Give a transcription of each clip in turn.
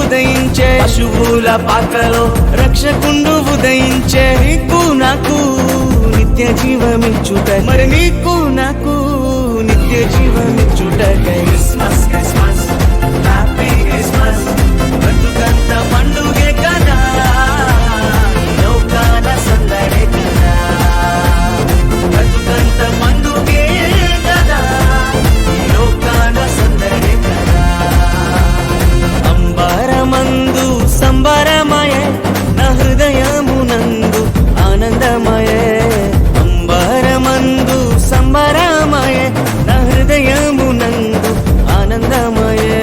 ఉదయించే పశువుల పాకలో రక్షకుండు ఉదయించే నీకు నాకు నిత్య జీవమిచ్చుట మరి నీకు నాకు నిత్య జీవమిచ్చుట క్రిస్మస్ క్రిస్మస్ హ్యాపీ క్రిస్మస్ బతుకంత పండుగే కదా లోకాల సందడే కదా బతుకంత పండుగే కదా లోకాల సందడే కదా అంబరమందు సంబరమయే నా హృదయమునందు ఆనందమయే అంబరమందు సంబరమయే నా హృదయమునందు ఆనందమయే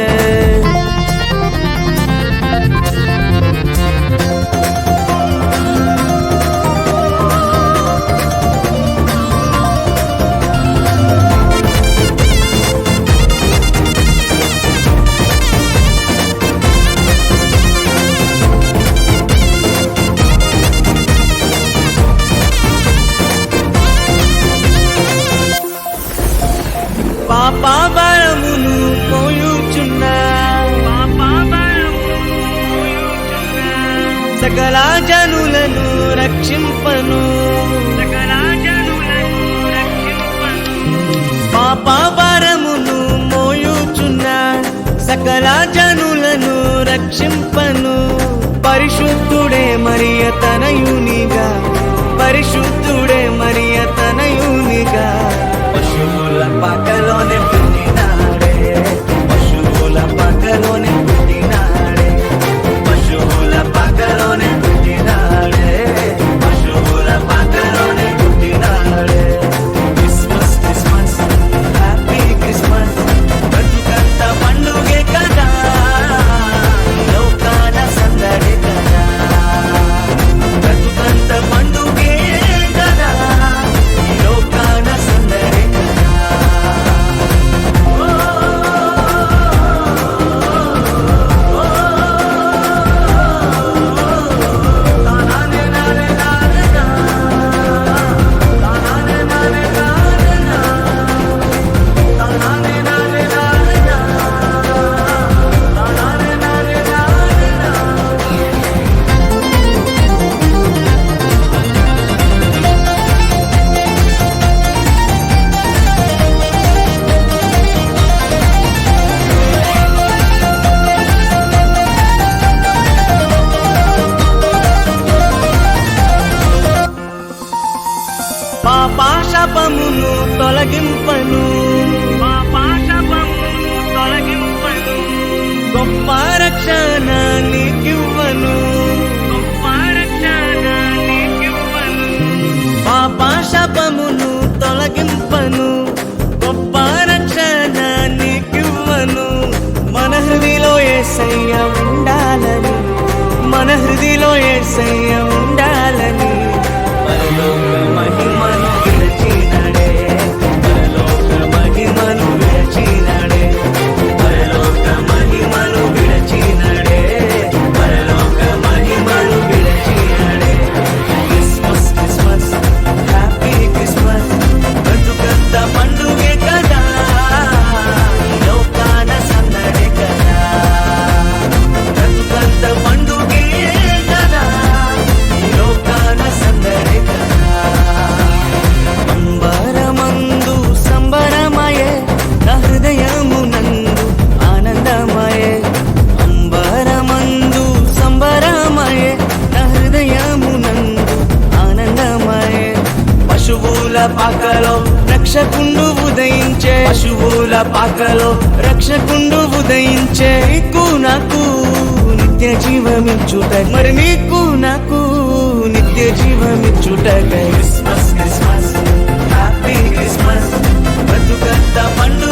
పాపభరమును మోయుచున్నా సకల జనులను రక్షింపను పాపభరమును మోయుచున్నా సకల జనులను రక్షింపను పరిశుద్ధుడే మరియ తనయునిగా పరిశుద్ధుడే మరియ తనయునిగా పశువుల పాకలోనే పుట్టినాడే పశువుల పాకలోనే పుట్టినాడే పశువుల పాకలోనే పుట్టినాడే పశువుల పాకలోనే పుట్టినాడే క్రిస్మస్ క్రిస్మస్ హ్యాపీ క్రిస్మస్ బతుకంత పండుగే కదా లోకాల సందడి కదా బతుకంత పండుగే కదా లోకాల సందడి పాపమును తొలగింపను గొప్ప రక్షణ నీకివ్వను పాపమును తొలగింపను గొప్ప రక్షణ నీకివ్వను మన హృదిలో యేసయ్య ఉండాలని మన హృదిలో యేసయ్య ఉండాలని పరలోక మహిమను విరచినడే పరలోక మహిమను విరచినడే పరలోక మహిమను విరచినడే పరలోక మహిమను విరచినడే క్రిస్మస్ క్రిస్మస్ హ్యాపీ క్రిస్మస్ బతుకంత పండుగే కదా లోకాల సందడే కదా బతుకంత పండుగే కదా లోకాల సందడే కదా అంబరమందు సంబరమయే నా హృదయమునందు ఆనందమయే అంబరమందు సంబరమయే నా హృదయమునందు ఆనందమయే పశువుల పాకలో రక్షకుండు ఉదయించే పశువుల పాకలో రక్షకుండు ఉదయించే నీకు నాకు నిత్య జీవమిచ్చుట మరి నీకు నాకు నిత్య జీవమిచ్చుట క్రిస్మస్ క్రిస్మస్ హ్యాపీ క్రిస్మస్ బతుకంత పండు